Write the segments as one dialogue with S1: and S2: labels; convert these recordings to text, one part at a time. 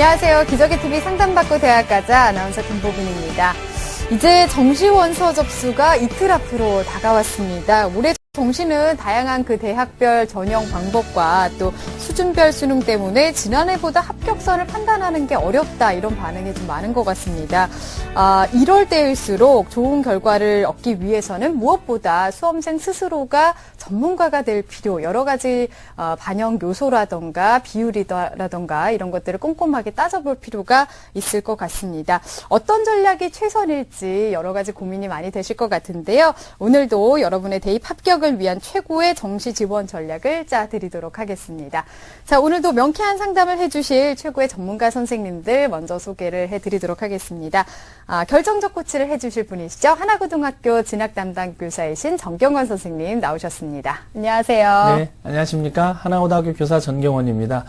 S1: 안녕하세요. 기저귀TV 상담받고 대학 가자 아나운서 김보빈입니다. 이제 정시 원서 접수가 이틀 앞으로 다가왔습니다. 올해 정시는 다양한 그 대학별 전형 방법과 또 수준별 수능 때문에 지난해보다 합격선을 판단하는 게 어렵다 이런 반응이 좀 많은 것 같습니다. 이럴 때일수록 좋은 결과를 얻기 위해서는 무엇보다 수험생 스스로가 전문가가 될 필요, 여러 가지 반영 요소라던가 비율이라던가 이런 것들을 꼼꼼하게 따져볼 필요가 있을 것 같습니다. 어떤 전략이 최선일지 여러 가지 고민이 많이 되실 것 같은데요. 오늘도 여러분의 대입 합격을 위한 최고의 정시 지원 전략을 짜드리도록 하겠습니다. 자, 오늘도 명쾌한 상담을 해주실 최고의 전문가 선생님들 먼저 소개를 해드리도록 하겠습니다. 결정적 코치를 해주실 분이시죠. 하나고등학교 진학 담당 교사이신 정경원 선생님 나오셨습니다. 안녕하세요.
S2: 네, 안녕하십니까. 하나고등학교 교사 전경원입니다.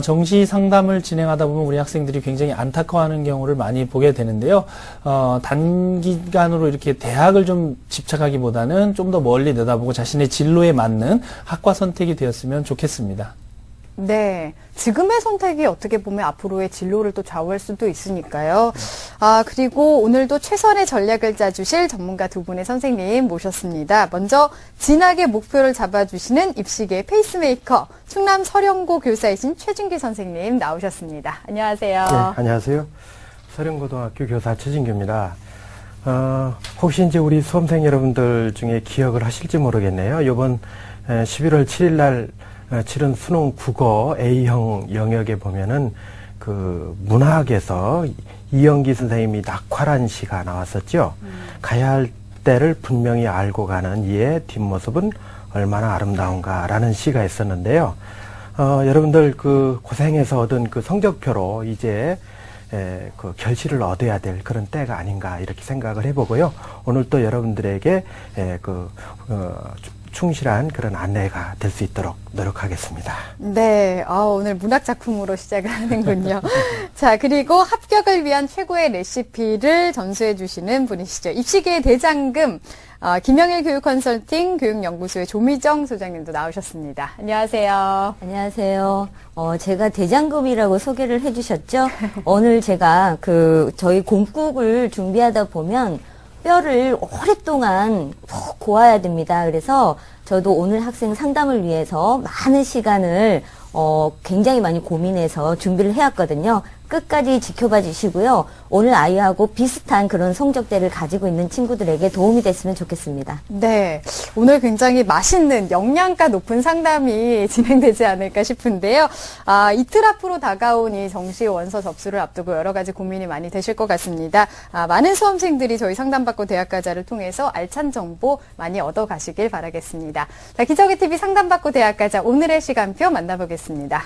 S2: 정시 상담을 진행하다 보면 우리 학생들이 굉장히 안타까워하는 경우를 많이 보게 되는데요. 단기간으로 이렇게 대학을 좀 집착하기보다는 좀 더 멀리 내다보고 자신의 진로에 맞는 학과 선택이 되었으면 좋겠습니다.
S1: 네. 지금의 선택이 어떻게 보면 앞으로의 진로를 또 좌우할 수도 있으니까요. 그리고 오늘도 최선의 전략을 짜주실 전문가 두 분의 선생님 모셨습니다. 먼저 진학의 목표를 잡아주시는 입시계 페이스메이커 충남 서령고 교사이신 최진규 선생님 나오셨습니다. 안녕하세요.
S3: 네, 안녕하세요. 서령고등학교 교사 최진규입니다. 혹시 이제 우리 수험생 여러분들 중에 기억을 하실지 모르겠네요. 이번 11월 7일 날 치른 수능 국어 A형 영역에 보면은 그 문학에서 이영기 선생님이 낙화란 시가 나왔었죠. 가야 할 때를 분명히 알고 가는 이의 뒷모습은 얼마나 아름다운가라는 시가 있었는데요. 여러분들 그 고생해서 얻은 그 성적표로 이제 그 결실을 얻어야 될 그런 때가 아닌가 이렇게 생각을 해보고요. 오늘 또 여러분들에게 충실한 그런 안내가 될 수 있도록 노력하겠습니다.
S1: 네, 오늘 문학 작품으로 시작을 하는군요. 자, 그리고 합격을 위한 최고의 레시피를 전수해 주시는 분이시죠. 입시계의 대장금, 김영일 교육컨설팅 교육연구소의 조미정 소장님도 나오셨습니다. 안녕하세요.
S4: 안녕하세요. 제가 대장금이라고 소개를 해주셨죠. 오늘 제가 저희 공국을 준비하다 보면 뼈를 오랫동안 푹 고아야 됩니다. 그래서 저도 오늘 학생 상담을 위해서 많은 시간을 굉장히 많이 고민해서 준비를 해왔거든요. 끝까지 지켜봐 주시고요. 오늘 아이하고 비슷한 그런 성적대를 가지고 있는 친구들에게 도움이 됐으면 좋겠습니다.
S1: 네, 오늘 굉장히 맛있는 영양가 높은 상담이 진행되지 않을까 싶은데요. 이틀 앞으로 다가온 이 정시 원서 접수를 앞두고 여러 가지 고민이 많이 되실 것 같습니다. 많은 수험생들이 저희 상담받고 대학가자를 통해서 알찬 정보 많이 얻어가시길 바라겠습니다. 자, 기저귀TV 상담받고 대학가자 오늘의 시간표 만나보겠습니다.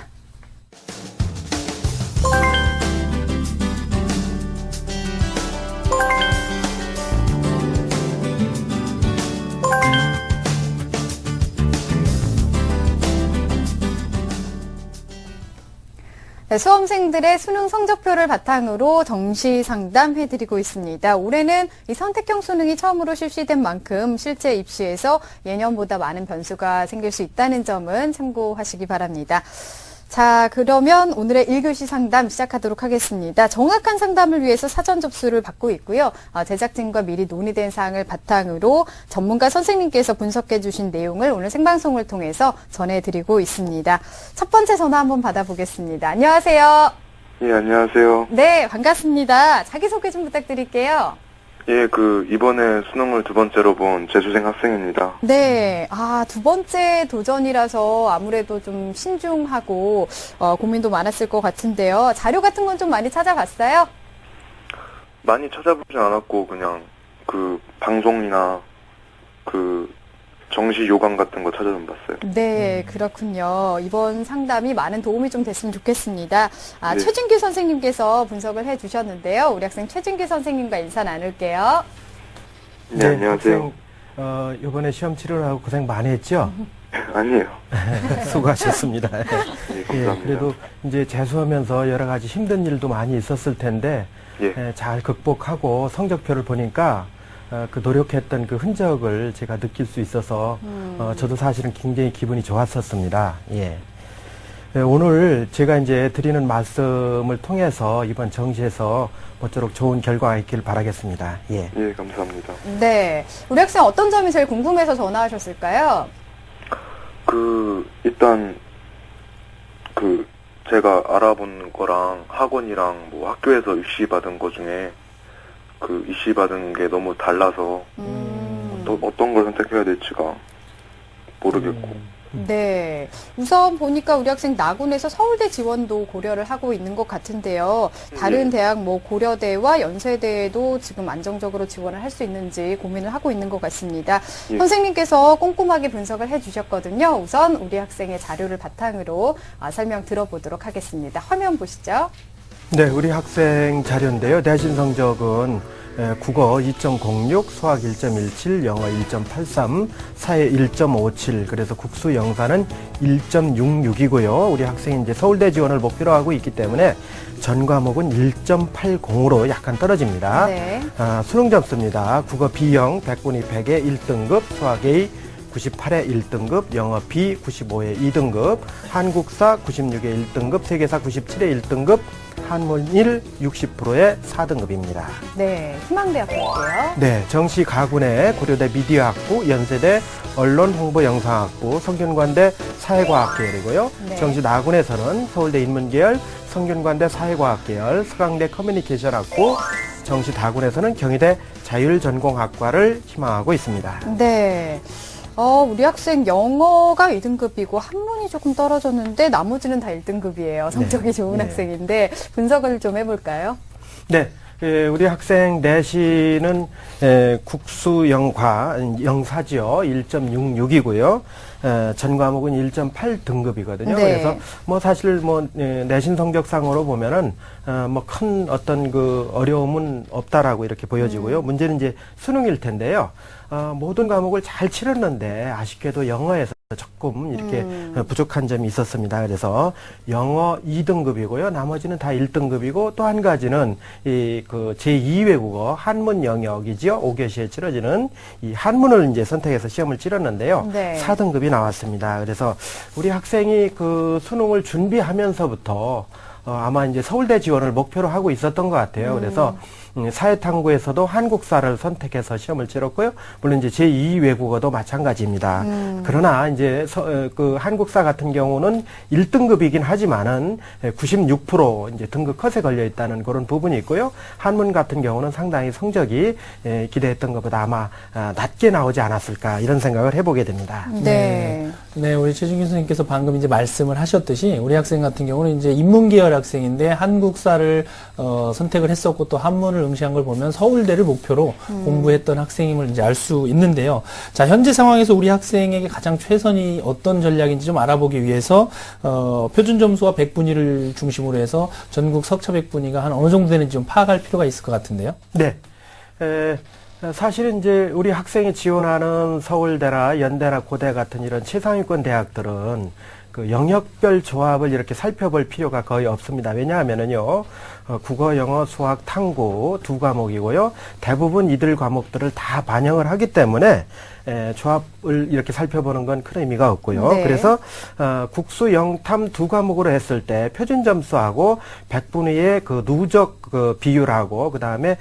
S1: 네, 수험생들의 수능 성적표를 바탕으로 정시 상담해드리고 있습니다. 올해는 이 선택형 수능이 처음으로 실시된 만큼 실제 입시에서 예년보다 많은 변수가 생길 수 있다는 점은 참고하시기 바랍니다. 자, 그러면 오늘의 1교시 상담 시작하도록 하겠습니다. 정확한 상담을 위해서 사전 접수를 받고 있고요. 제작진과 미리 논의된 사항을 바탕으로 전문가 선생님께서 분석해 주신 내용을 오늘 생방송을 통해서 전해드리고 있습니다. 첫 번째 전화 한번 받아보겠습니다. 안녕하세요.
S5: 예, 안녕하세요.
S1: 네, 반갑습니다. 자기소개 좀 부탁드릴게요.
S5: 예, 이번에 수능을 두 번째로 본 재수생 학생입니다.
S1: 네, 두 번째 도전이라서 아무래도 좀 신중하고, 고민도 많았을 것 같은데요. 자료 같은 건 좀 많이 찾아봤어요?
S5: 많이 찾아보진 않았고, 그냥, 방송이나, 정시 요강 같은 거 찾아 좀 봤어요.
S1: 네, 그렇군요. 이번 상담이 많은 도움이 좀 됐으면 좋겠습니다.
S5: 네.
S1: 최진규 선생님께서 분석을 해주셨는데요. 우리 학생 최진규 선생님과 인사 나눌게요.
S5: 네, 안녕하세요.
S3: 학생, 이번에 시험 치료를 하고 고생 많이 했죠?
S5: 아니에요.
S3: 수고하셨습니다.
S5: 네, 감사합니다.
S3: 예, 그래도 이제 재수하면서 여러 가지 힘든 일도 많이 있었을 텐데,
S5: 예.
S3: 잘 극복하고 성적표를 보니까 그 노력했던 그 흔적을 제가 느낄 수 있어서 저도 사실은 굉장히 기분이 좋았었습니다. 예. 오늘 제가 이제 드리는 말씀을 통해서 이번 정시에서 모쪼록 좋은 결과가 있길 바라겠습니다. 예.
S5: 예, 감사합니다.
S1: 네. 우리 학생 어떤 점이 제일 궁금해서 전화하셨을까요?
S5: 일단, 제가 알아본 거랑 학원이랑 뭐 학교에서 입시 받은 거 중에 입시 받은 게 너무 달라서 어떤 걸 선택해야 될지가 모르겠고.
S1: 네. 우선 보니까 우리 학생 나군에서 서울대 지원도 고려를 하고 있는 것 같은데요. 다른 대학 뭐 고려대와 연세대에도 지금 안정적으로 지원을 할 수 있는지 고민을 하고 있는 것 같습니다.
S5: 예.
S1: 선생님께서 꼼꼼하게 분석을 해주셨거든요. 우선 우리 학생의 자료를 바탕으로 설명 들어보도록 하겠습니다. 화면 보시죠.
S3: 네, 우리 학생 자료인데요. 내신 성적은 국어 2.06, 수학 1.17, 영어 1.83, 사회 1.57, 그래서 국수 영사는 1.66이고요. 우리 학생이 이제 서울대 지원을 목표로 하고 있기 때문에 전 과목은 1.80으로 약간 떨어집니다.
S1: 네.
S3: 수능 점수입니다. 국어 B형 100분위 100에 1등급, 수학 A 98에 1등급, 영어 B 95에 2등급, 한국사 96에 1등급, 세계사 97에 1등급, 한문 1 60%에 4등급입니다.
S1: 네. 희망대학 볼게요.
S3: 네, 정시 가군의 고려대 미디어학부, 연세대 언론홍보영상학부, 성균관대 사회과학계열이고요.
S1: 네.
S3: 정시 나군에서는 서울대 인문계열, 성균관대 사회과학계열, 서강대 커뮤니케이션학부, 정시 다군에서는 경희대 자율전공학과를 희망하고 있습니다.
S1: 네. 우리 학생 영어가 2등급이고 한문이 조금 떨어졌는데 나머지는 다 1등급이에요. 성적이 좋은
S3: 네.
S1: 학생인데 분석을 좀 해볼까요?
S3: 네. 우리 학생 내신은 국수영과 영사지요. 1.66이고요. 전 과목은 1.8등급이거든요.
S1: 네.
S3: 그래서 뭐 사실 뭐 내신 성적상으로 보면은 뭐 큰 어떤 어려움은 없다라고 이렇게 보여지고요. 문제는 이제 수능일 텐데요. 모든 과목을 잘 치렀는데 아쉽게도 영어에서 조금 이렇게 부족한 점이 있었습니다. 그래서 영어 2등급이고요. 나머지는 다 1등급이고 또 한 가지는 제2외국어 한문 영역이지요. 5교시에 치러지는 이 한문을 이제 선택해서 시험을 치렀는데요.
S1: 네.
S3: 4등급이 나왔습니다. 그래서 우리 학생이 수능을 준비하면서부터 아마 이제 서울대 지원을 목표로 하고 있었던 것 같아요. 그래서 사회탐구에서도 한국사를 선택해서 시험을 치렀고요. 물론 이제 제2외국어도 마찬가지입니다. 그러나 이제 한국사 같은 경우는 1등급이긴 하지만은 96% 이제 등급 컷에 걸려 있다는 그런 부분이 있고요. 한문 같은 경우는 상당히 성적이 기대했던 것보다 아마 낮게 나오지 않았을까 이런 생각을 해보게 됩니다.
S1: 네.
S2: 네, 우리 최준규 선생님께서 방금 이제 말씀을 하셨듯이 우리 학생 같은 경우는 이제 인문계열 학생인데 한국사를 선택을 했었고 또 한문을 응시한 걸 보면 서울대를 목표로 공부했던 학생임을 이제 알 수 있는데요. 자, 현재 상황에서 우리 학생에게 가장 최선이 어떤 전략인지 좀 알아보기 위해서 표준 점수와 백분위를 중심으로 해서 전국 석차 백분위가 한 어느 정도 되는지 좀 파악할 필요가 있을 것 같은데요.
S3: 네. 사실은 이제 우리 학생이 지원하는 서울대나 연대나 고대 같은 이런 최상위권 대학들은 영역별 조합을 이렇게 살펴볼 필요가 거의 없습니다. 왜냐하면은요, 국어, 영어, 수학, 탐구 두 과목이고요. 대부분 이들 과목들을 다 반영을 하기 때문에 조합을 이렇게 살펴보는 건 큰 의미가 없고요.
S1: 네.
S3: 그래서 국수, 영탐 두 과목으로 했을 때 표준 점수하고 백분위의 누적 비율하고 그 다음에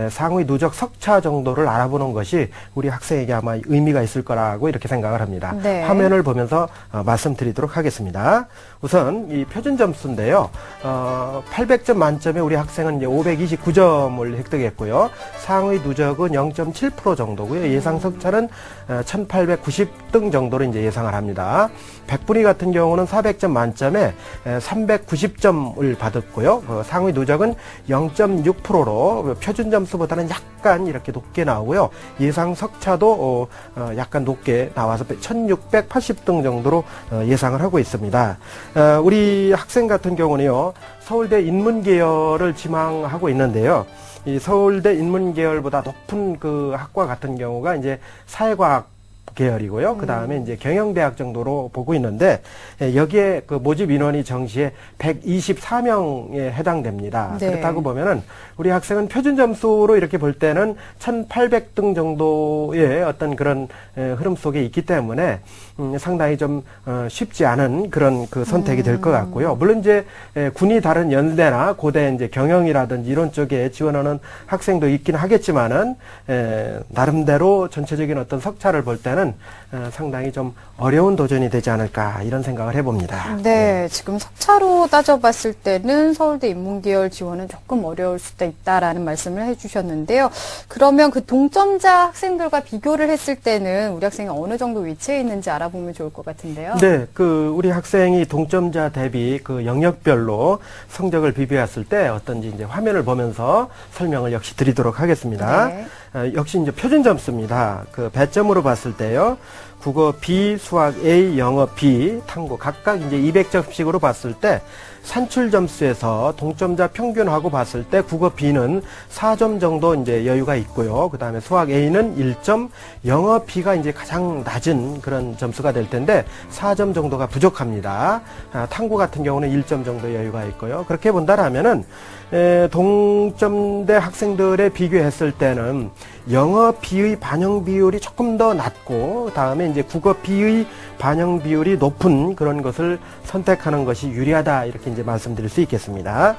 S3: 상위 누적 석차 정도를 알아보는 것이 우리 학생에게 아마 의미가 있을 거라고 이렇게 생각을 합니다.
S1: 네.
S3: 화면을 보면서 말씀드리도록 하겠습니다. 우선 이 표준 점수인데요. 800점 만점에 우리 학생은 이제 529점을 획득했고요. 상위 누적은 0.7% 정도고요. 예상 석차는 1890등 정도로 이제 예상을 합니다. 백분위 같은 경우는 400점 만점에 390점을 받았고요. 상위 누적은 0.6%로 표준 점수보다는 약간 이렇게 높게 나오고요. 예상 석차도 약간 높게 나와서 1680등 정도로 예상을 하고 있습니다. 우리 학생 같은 경우는요, 서울대 인문계열을 지망하고 있는데요. 이 서울대 인문계열보다 높은 학과 같은 경우가 이제 사회과학 계열이고요. 그 다음에 이제 경영대학 정도로 보고 있는데, 여기에 그 모집 인원이 정시에 124명에 해당됩니다.
S1: 네.
S3: 그렇다고 보면은 우리 학생은 표준 점수로 이렇게 볼 때는 1800등 정도의 어떤 그런 흐름 속에 있기 때문에 상당히 좀 쉽지 않은 그런 그 선택이 될 것 같고요. 물론 이제 군이 다른 연대나 고대 이제 경영이라든지 이런 쪽에 지원하는 학생도 있긴 하겠지만은 나름대로 전체적인 어떤 석차를 볼 때는 상당히 좀 어려운 도전이 되지 않을까 이런 생각을 해봅니다.
S1: 네, 지금 석차로 따져봤을 때는 서울대 인문계열 지원은 조금 어려울 수도 있다라는 말씀을 해주셨는데요. 그러면 그 동점자 학생들과 비교를 했을 때는 우리 학생이 어느 정도 위치에 있는지 알아보면 좋을 것 같은데요.
S3: 네, 그 우리 학생이 동점자 대비 그 영역별로 성적을 비교했을 때 어떤지 이제 화면을 보면서 설명을 역시 드리도록 하겠습니다.
S1: 네.
S3: 역시 이제 표준 점수입니다. 그 배점으로 봤을 때요. 국어 B, 수학 A, 영어 B, 탐구 각각 이제 200점씩으로 봤을 때 산출 점수에서 동점자 평균하고 봤을 때 국어 B는 4점 정도 이제 여유가 있고요. 그 다음에 수학 A는 1점, 영어 B가 이제 가장 낮은 그런 점수가 될 텐데 4점 정도가 부족합니다. 탐구 같은 경우는 1점 정도 여유가 있고요. 그렇게 본다라면은 동점대 학생들에 비교했을 때는 영어 B의 반영 비율이 조금 더 낮고 그다음에 이제 국어 B의 반영 비율이 높은 그런 것을 선택하는 것이 유리하다 이렇게 이제 말씀드릴 수 있겠습니다.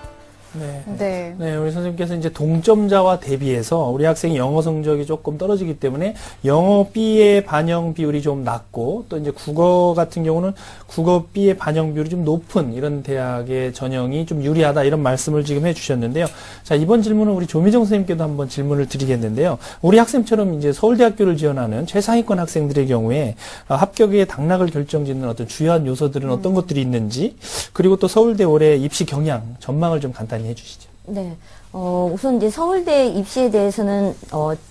S2: 네.
S1: 네.
S2: 네, 우리 선생님께서 이제 동점자와 대비해서 우리 학생이 영어 성적이 조금 떨어지기 때문에 영어 B의 반영 비율이 좀 낮고 또 이제 국어 같은 경우는 국어 B의 반영 비율이 좀 높은 이런 대학의 전형이 좀 유리하다 이런 말씀을 지금 해주셨는데요. 자, 이번 질문은 우리 조미정 선생님께도 한번 질문을 드리겠는데요. 우리 학생처럼 이제 서울대학교를 지원하는 최상위권 학생들의 경우에 합격의 당락을 결정짓는 어떤 주요한 요소들은 어떤 것들이 있는지 그리고 또 서울대 올해 입시 경향 전망을 좀 간단히 해주시죠.
S4: 네. 우선 이제 서울대 입시에 대해서는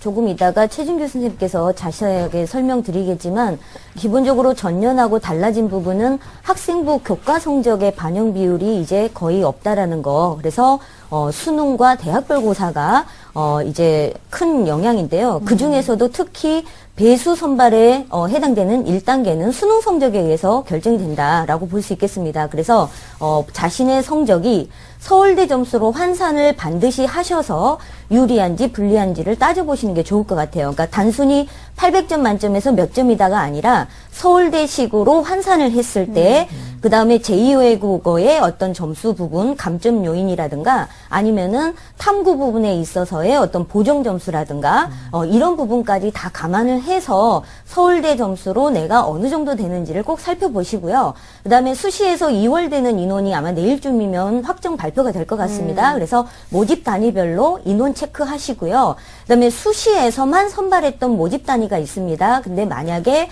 S4: 조금 이따가 최진규 선생님께서 자세하게 설명드리겠지만 기본적으로 전년하고 달라진 부분은 학생부 교과 성적의 반영 비율이 이제 거의 없다라는 거. 그래서 수능과 대학별 고사가 이제 큰 영향인데요. 그 중에서도 특히 배수 선발에 해당되는 1단계는 수능 성적에 의해서 결정된다라고 볼 수 있겠습니다. 그래서 자신의 성적이 서울대 점수로 환산을 반드시 하셔서 유리한지 불리한지를 따져보시는 게 좋을 것 같아요. 그러니까 단순히 800점 만점에서 몇 점이다가 아니라 서울대식으로 환산을 했을 때 그 다음에 제2외국어의 어떤 점수 부분, 감점 요인이라든가 아니면은 탐구 부분에 있어서의 어떤 보정 점수라든가 이런 부분까지 다 감안을 해서 서울대 점수로 내가 어느 정도 되는지를 꼭 살펴보시고요. 그 다음에 수시에서 2월 되는 인원이 아마 내일쯤이면 확정 발표가 될 것 같습니다. 그래서 모집 단위별로 인원 체크하시고요. 그 다음에 수시에서만 선발했던 모집 단위가 있습니다. 근데 만약에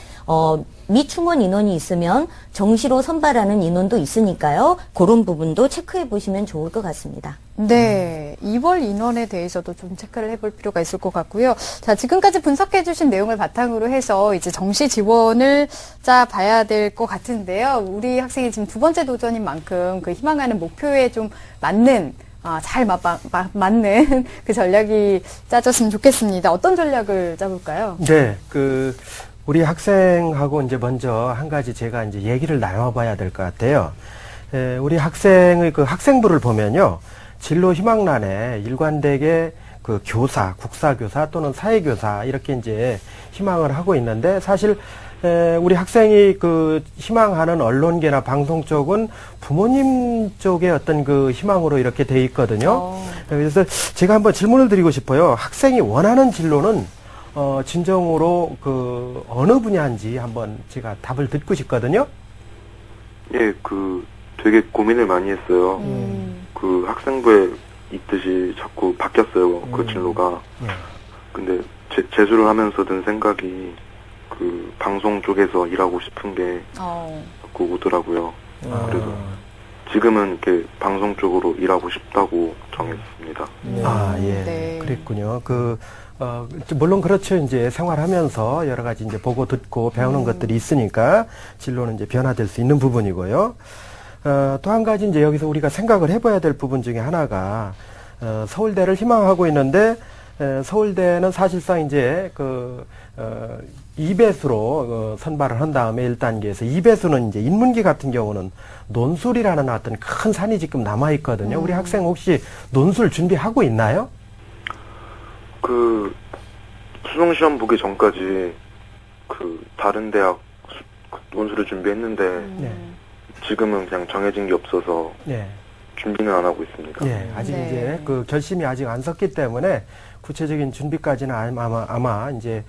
S4: 미충원 인원이 있으면 정시로 선발하는 인원도 있으니까요. 그런 부분도 체크해 보시면 좋을 것 같습니다.
S1: 네. 2월 인원에 대해서도 좀 체크를 해볼 필요가 있을 것 같고요. 자, 지금까지 분석해 주신 내용을 바탕으로 해서 이제 정시 지원을 짜봐야 될 것 같은데요. 우리 학생이 지금 두 번째 도전인 만큼 그 희망하는 목표에 좀 맞는 잘 맞는 그 전략이 짜졌으면 좋겠습니다. 어떤 전략을 짜볼까요?
S3: 네, 우리 학생하고 이제 먼저 한 가지 제가 이제 얘기를 나눠봐야 될 것 같아요. 우리 학생의 그 학생부를 보면요. 진로 희망란에 일관되게 그 교사, 국사교사 또는 사회교사 이렇게 이제 희망을 하고 있는데 사실 우리 학생이 그 희망하는 언론계나 방송 쪽은 부모님 쪽의 어떤 그 희망으로 이렇게 돼 있거든요. 그래서 제가 한번 질문을 드리고 싶어요. 학생이 원하는 진로는 진정으로 그 어느 분야인지 한번 제가 답을 듣고 싶거든요.
S5: 예, 되게 고민을 많이 했어요. 그 학생부에 있듯이 자꾸 바뀌었어요. 그 진로가. 근데 재수를 하면서 든 생각이 그 방송 쪽에서 일하고 싶은 게 자꾸 오더라고요. 그래서 지금은 이렇게 방송 쪽으로 일하고 싶다고 정했습니다.
S3: 예.
S1: 네.
S3: 그랬군요. 물론 그렇죠. 이제 생활하면서 여러 가지 이제 보고 듣고 배우는 것들이 있으니까 진로는 이제 변화될 수 있는 부분이고요. 또 한 가지 이제 여기서 우리가 생각을 해봐야 될 부분 중에 하나가, 서울대를 희망하고 있는데, 서울대는 사실상 이제 2배수로 선발을 한 다음에 1단계에서 2배수는 이제 인문계 같은 경우는 논술이라는 어떤 큰 산이 지금 남아 있거든요. 우리 학생 혹시 논술 준비하고 있나요?
S5: 그 수능시험 보기 전까지 다른 대학 논술을 준비했는데
S3: 네.
S5: 지금은 그냥 정해진 게 없어서
S3: 네.
S5: 준비는 안 하고 있습니다.
S3: 예, 아직
S1: 네.
S3: 이제 결심이 아직 안 섰기 때문에 구체적인 준비까지는 아마 이제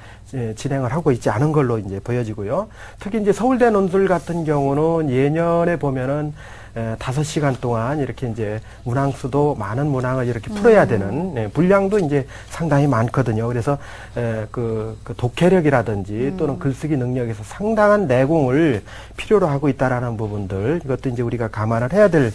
S3: 진행을 하고 있지 않은 걸로 이제 보여지고요. 특히 이제 서울대 논술 같은 경우는 예년에 보면은 5시간 동안 이렇게 이제 문항수도 많은 문항을 이렇게 풀어야 되는 분량도 이제 상당히 많거든요. 그래서 그 독해력이라든지 또는 글쓰기 능력에서 상당한 내공을 필요로 하고 있다라는 부분들, 이것도 이제 우리가 감안을 해야 될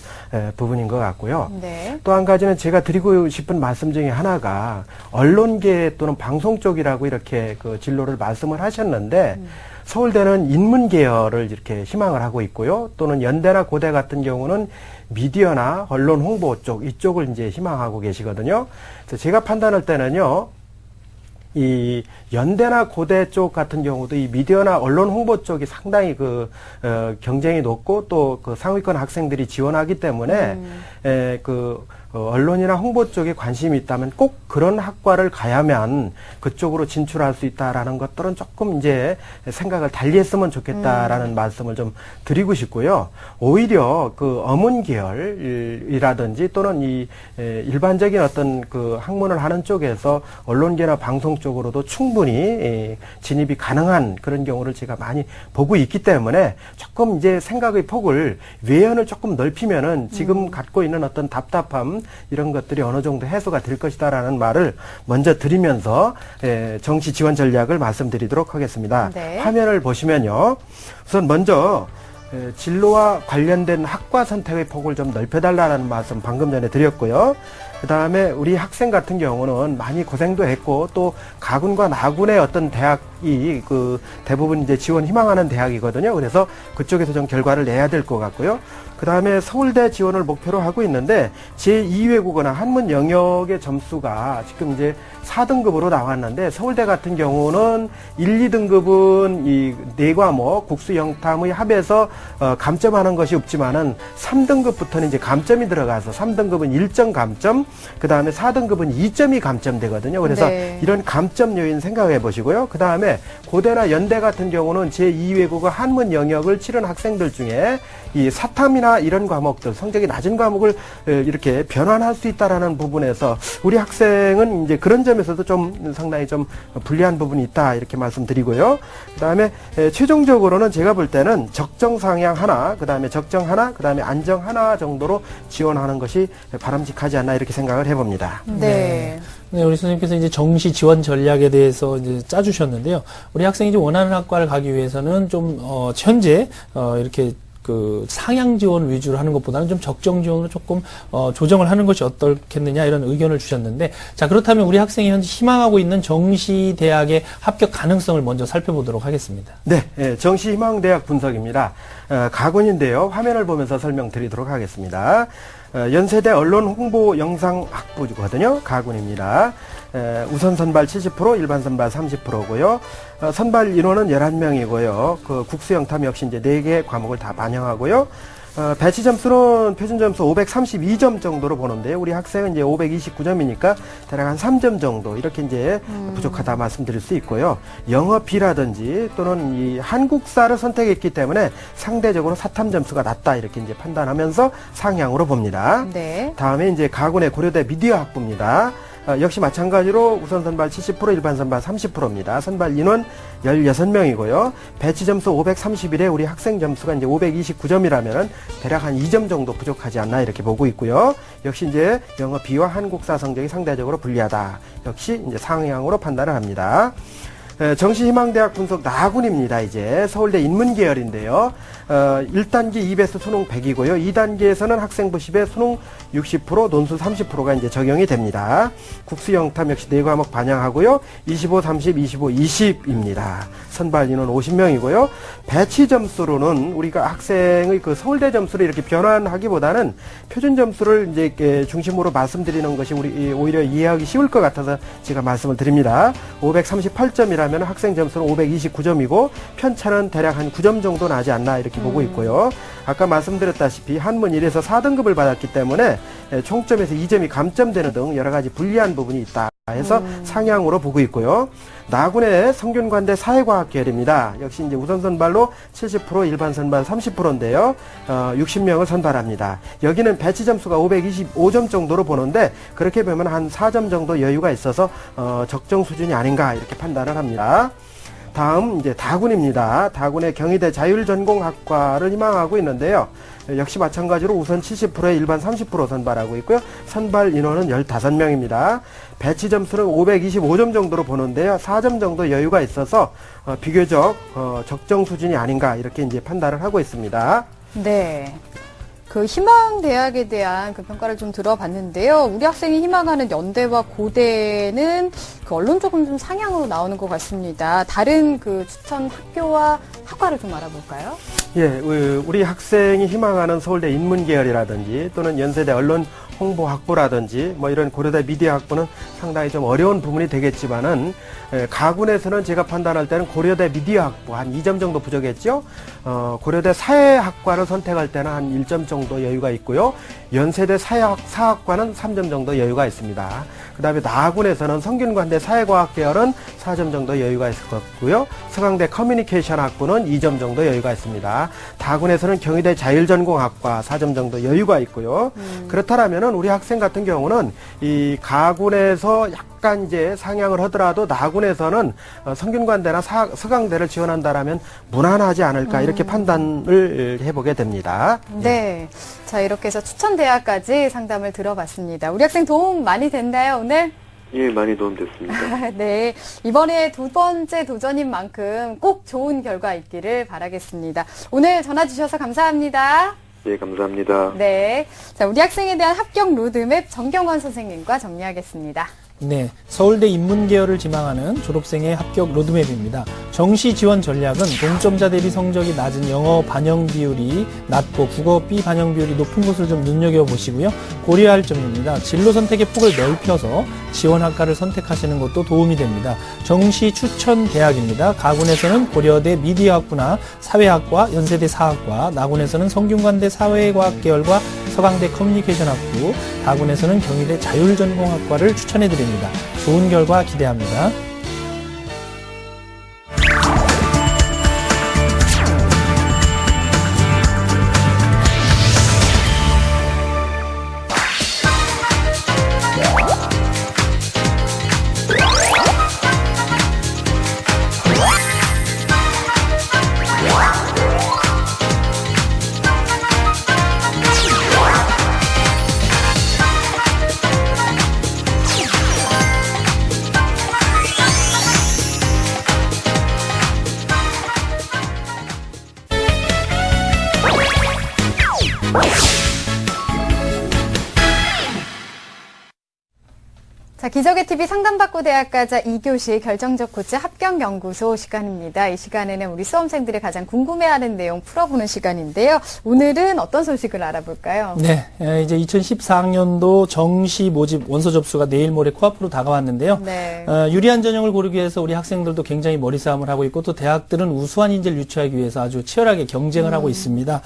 S3: 부분인 것 같고요.
S1: 네.
S3: 또 한 가지는 제가 드리고 싶은 말씀 중에 하나가 언론계 또는 방송 쪽이라고 이렇게 그 진로를 말씀을 하셨는데 서울대는 인문계열을 이렇게 희망을 하고 있고요. 또는 연대나 고대 같은 경우는 미디어나 언론 홍보 쪽, 이쪽을 이제 희망하고 계시거든요. 그래서 제가 판단할 때는요, 이 연대나 고대 쪽 같은 경우도 이 미디어나 언론 홍보 쪽이 상당히 경쟁이 높고 또 그 상위권 학생들이 지원하기 때문에 언론이나 홍보 쪽에 관심이 있다면 꼭 그런 학과를 가야만 그쪽으로 진출할 수 있다라는 것들은 조금 이제 생각을 달리 했으면 좋겠다라는 말씀을 좀 드리고 싶고요. 오히려 그 어문 계열이라든지 또는 이 일반적인 어떤 그 학문을 하는 쪽에서 언론계나 방송 쪽으로도 충분히 진입이 가능한 그런 경우를 제가 많이 보고 있기 때문에 조금 이제 생각의 폭을 외연을 조금 넓히면은 지금 갖고 있는 어떤 답답함 이런 것들이 어느 정도 해소가 될 것이다라는 말을 먼저 드리면서 정시 지원 전략을 말씀드리도록 하겠습니다.
S1: 네.
S3: 화면을 보시면요. 우선 먼저 진로와 관련된 학과 선택의 폭을 좀 넓혀달라는 말씀 방금 전에 드렸고요. 그 다음에 우리 학생 같은 경우는 많이 고생도 했고 또 가군과 나군의 어떤 대학이 대부분 이제 지원 희망하는 대학이거든요. 그래서 그쪽에서 좀 결과를 내야 될 것 같고요. 그 다음에 서울대 지원을 목표로 하고 있는데 제2외국어나 한문 영역의 점수가 지금 이제 4등급으로 나왔는데 서울대 같은 경우는 1, 2등급은 이 4과목 국수 영탐의 합에서 감점하는 것이 없지만은 3등급부터는 이제 감점이 들어가서 3등급은 1점 감점, 그 다음에 4등급은 2점이 감점되거든요. 그래서
S1: 네.
S3: 이런 감점 요인 생각해 보시고요. 그 다음에 고대나 연대 같은 경우는 제2외국어 한문 영역을 치른 학생들 중에 이 사탐이나 이런 과목들, 성적이 낮은 과목을 이렇게 변환할 수 있다라는 부분에서 우리 학생은 이제 그런 점에서도 좀 상당히 좀 불리한 부분이 있다 이렇게 말씀드리고요. 그 다음에 최종적으로는 제가 볼 때는 적정 상향 하나, 그 다음에 적정 하나, 그 다음에 안정 하나 정도로 지원하는 것이 바람직하지 않나 이렇게 생각을 해봅니다.
S1: 네.
S2: 네, 우리 선생님께서 이제 정시 지원 전략에 대해서 이제 짜주셨는데요. 우리 학생이 이제 원하는 학과를 가기 위해서는 좀 현재 이렇게 그 상향 지원 위주로 하는 것보다는 좀 적정 지원으로 조금 조정을 하는 것이 어떻겠느냐 이런 의견을 주셨는데, 자 그렇다면 우리 학생이 현재 희망하고 있는 정시 대학의 합격 가능성을 먼저 살펴보도록 하겠습니다.
S3: 네, 정시 희망대학 분석입니다. 가군인데요. 화면을 보면서 설명드리도록 하겠습니다. 연세대 언론 홍보 영상 학부거든요. 가군입니다. 우선 선발 70%, 일반 선발 30%고요. 선발 인원은 11명이고요. 그 국수 영탐 역시 이제 4개 과목을 다 반영하고요. 배치 점수는 표준 점수 532점 정도로 보는데요. 우리 학생은 이제 529점이니까 대략 한 3점 정도 이렇게 이제 부족하다 말씀드릴 수 있고요. 영어 B라든지 또는 이 한국사를 선택했기 때문에 상대적으로 사탐 점수가 낮다 이렇게 이제 판단하면서 상향으로 봅니다.
S1: 네.
S3: 다음에 이제 가군의 고려대 미디어 학부입니다. 역시 마찬가지로 우선 선발 70%, 일반 선발 30%입니다. 선발 인원 16명이고요. 배치 점수 531에 우리 학생 점수가 이제 529점이라면은 대략 한 2점 정도 부족하지 않나 이렇게 보고 있고요. 역시 이제 영어 B와 한국사 성적이 상대적으로 불리하다. 역시 이제 상향으로 판단을 합니다. 정시희망대학 분석 나군입니다. 이제 서울대 인문계열인데요. 1단계 EBS 수능 100이고요. 2단계에서는 학생부 10에 수능 60%, 논술 30%가 이제 적용이 됩니다. 국수영탐 역시 4과목 반영하고요. 25, 30, 25, 20입니다. 선발 인원 50명이고요. 배치 점수로는 우리가 학생의 그 서울대 점수를 이렇게 변환하기보다는 표준 점수를 이제 중심으로 말씀드리는 것이 우리 오히려 이해하기 쉬울 것 같아서 제가 말씀을 드립니다. 538점이라면 학생 점수는 529점이고 편차는 대략 한 9점 정도 나지 않나 이렇게 보고 있고요. 아까 말씀드렸다시피 한문 1에서 4등급을 받았기 때문에 총점에서 2점이 감점되는 등 여러 가지 불리한 부분이 있다 해서 상향으로 보고 있고요. 나군의 성균관대 사회과학 계열입니다. 역시 이제 우선 선발로 70%, 일반 선발 30%인데요. 60명을 선발합니다. 여기는 배치 점수가 525점 정도로 보는데 그렇게 보면 한 4점 정도 여유가 있어서 적정 수준이 아닌가 이렇게 판단을 합니다. 다음 이제 다군입니다. 다군의 경희대 자율전공학과를 희망하고 있는데요. 역시 마찬가지로 우선 70%에 일반 30% 선발하고 있고요. 선발 인원은 15명입니다. 배치 점수는 525점 정도로 보는데요. 4점 정도 여유가 있어서 비교적 적정 수준이 아닌가 이렇게 이제 판단을 하고 있습니다.
S1: 네. 그 희망대학에 대한 그 평가를 좀 들어봤는데요. 우리 학생이 희망하는 연대와 고대는 그 언론적으로 좀 상향으로 나오는 것 같습니다. 다른 그 추천 학교와 학과를 좀 알아볼까요?
S3: 예, 우리 학생이 희망하는 서울대 인문계열이라든지 또는 연세대 언론 홍보학부라든지 뭐 이런 고려대 미디어학부는 상당히 좀 어려운 부분이 되겠지만은 가군에서는 제가 판단할 때는 고려대 미디어학부 한 2점 정도 부족했죠. 고려대 사회학과를 선택할 때는 한 1점 정도 여유가 있고요. 연세대 사학과는 3점 정도 여유가 있습니다. 그 다음에 나군에서는 성균관대 사회과학 계열은 4점 정도 여유가 있을 것 같고요. 서강대 커뮤니케이션 학부는 2점 정도 여유가 있습니다. 다군에서는 경희대 자율전공학과 4점 정도 여유가 있고요. 그렇다면은 우리 학생 같은 경우는 이 가군에서 약간 이제 상향을 하더라도 나군에서는 성균관대나 서강대를 지원한다라면 무난하지 않을까 이렇게 판단을 해보게 됩니다.
S1: 네. 자, 이렇게 해서 추천 대학까지 상담을 들어봤습니다. 우리 학생 도움 많이 됐나요, 오늘?
S5: 예, 많이 도움됐습니다.
S1: 네. 이번에 두 번째 도전인 만큼 꼭 좋은 결과 있기를 바라겠습니다. 오늘 전화 주셔서 감사합니다.
S5: 예, 감사합니다.
S1: 네. 자, 우리 학생에 대한 합격 로드맵 정경원 선생님과 정리하겠습니다.
S2: 네, 서울대 인문계열을 지망하는 졸업생의 합격 로드맵입니다. 정시 지원 전략은 동점자 대비 성적이 낮은 영어 반영 비율이 낮고 국어 B 반영 비율이 높은 곳을 좀 눈여겨보시고요. 고려할 점입니다. 진로 선택의 폭을 넓혀서 지원학과를 선택하시는 것도 도움이 됩니다. 정시 추천 대학입니다. 가군에서는 고려대 미디어학부나 사회학과, 연세대 사학과, 나군에서는 성균관대 사회과학 계열과 서강대 커뮤니케이션학부, 다군에서는 경희대 자율전공학과를 추천해드립니다. 좋은 결과 기대합니다.
S1: 자, 기적의 TV 상담받고 대학가자 2교시 결정적 코치 합격연구소 시간입니다. 이 시간에는 우리 수험생들이 가장 궁금해하는 내용 풀어보는 시간인데요. 오늘은 어떤 소식을 알아볼까요?
S2: 네, 이제 2014학년도 정시 모집 원서 접수가 내일 모레 코앞으로 다가왔는데요.
S1: 네.
S2: 유리한 전형을 고르기 위해서 우리 학생들도 굉장히 머리싸움을 하고 있고 또 대학들은 우수한 인재를 유치하기 위해서 아주 치열하게 경쟁을 하고 있습니다.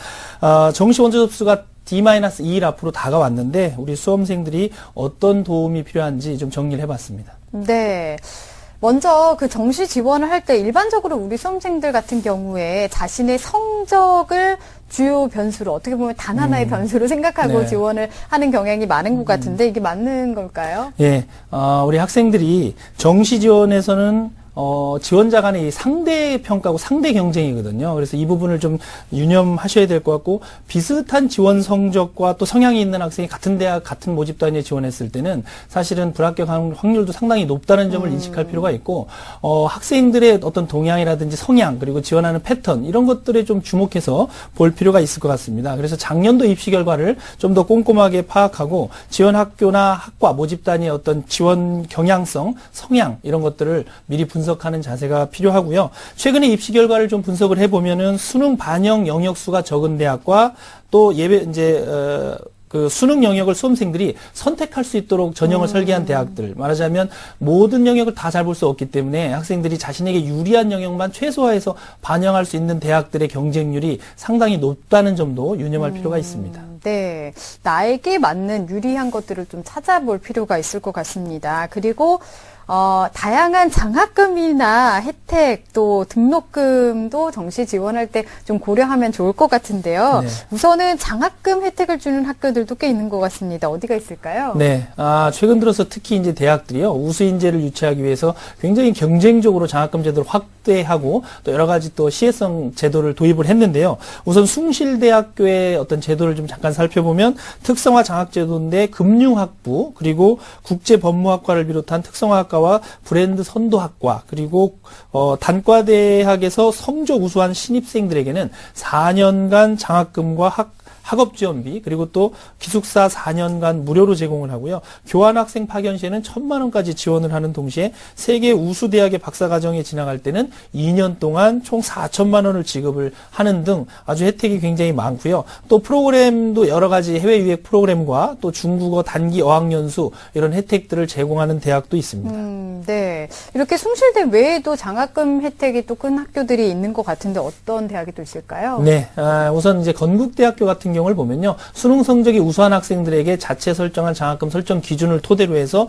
S2: 정시 원서 접수가 D-2일 앞으로 다가왔는데 우리 수험생들이 어떤 도움이 필요한지 좀 정리를 해봤습니다.
S1: 네. 먼저 그 정시 지원을 할 때 일반적으로 우리 수험생들 같은 경우에 자신의 성적을 주요 변수로 어떻게 보면 단 하나의 변수로 생각하고
S2: 네.
S1: 지원을 하는 경향이 많은 것 같은데 이게 맞는 걸까요?
S2: 예, 우리 학생들이 정시 지원에서는 지원자 간의 이 상대 평가고 상대 경쟁이거든요. 그래서 이 부분을 좀 유념하셔야 될 것 같고, 비슷한 지원 성적과 또 성향이 있는 학생이 같은 대학, 같은 모집 단위에 지원했을 때는 사실은 불합격 확률도 상당히 높다는 점을 인식할 필요가 있고, 학생들의 어떤 동향이라든지 성향, 그리고 지원하는 패턴, 이런 것들에 좀 주목해서 볼 필요가 있을 것 같습니다. 그래서 작년도 입시 결과를 좀 더 꼼꼼하게 파악하고, 지원 학교나 학과, 모집 단위의 어떤 지원 경향성, 성향, 이런 것들을 미리 분석하는 자세가 필요하고요. 최근에 입시 결과를 좀 분석을 해보면은 수능 반영 영역수가 적은 대학과 또 그 수능 영역을 수험생들이 선택할 수 있도록 전형을 설계한 대학들, 말하자면 모든 영역을 다 잘 볼 수 없기 때문에 학생들이 자신에게 유리한 영역만 최소화해서 반영할 수 있는 대학들의 경쟁률이 상당히 높다는 점도 유념할 필요가 있습니다.
S1: 네, 나에게 맞는 유리한 것들을 좀 찾아볼 필요가 있을 것 같습니다. 그리고 다양한 장학금이나 혜택 또 등록금도 정시 지원할 때 좀 고려하면 좋을 것 같은데요.
S2: 네.
S1: 우선은 장학금 혜택을 주는 학교들도 꽤 있는 것 같습니다. 어디가 있을까요?
S2: 네, 최근 들어서 특히 이제 대학들이요, 우수 인재를 유치하기 위해서 굉장히 경쟁적으로 장학금 제도를 확대하고 또 여러 가지 또 시혜성 제도를 도입을 했는데요. 우선 숭실대학교의 어떤 제도를 좀 잠깐 살펴보면 특성화 장학제도인데 금융학부, 그리고 국제법무학과를 비롯한 특성화학과와 브랜드 선도학과, 그리고 단과대학에서 성적 우수한 신입생들에게는 4년간 장학금과 학업지원비, 그리고 또 기숙사 4년간 무료로 제공을 하고요. 교환학생 파견 시에는 1,000만 원까지 지원을 하는 동시에 세계 우수 대학의 박사과정에 진학할 때는 2년 동안 총 4천만 원을 지급을 하는 등 아주 혜택이 굉장히 많고요. 또 프로그램도 여러 가지 해외 유학 프로그램과 또 중국어 단기 어학연수 이런 혜택들을 제공하는 대학도 있습니다.
S1: 네. 이렇게 숭실대 외에도 장학금 혜택이 또 큰 학교들이 있는 것 같은데 어떤 대학이 또 있을까요?
S2: 네. 우선 이제 건국대학교 같은 경우를 보면요. 수능 성적이 우수한 학생들에게 자체 설정한 장학금 설정 기준을 토대로 해서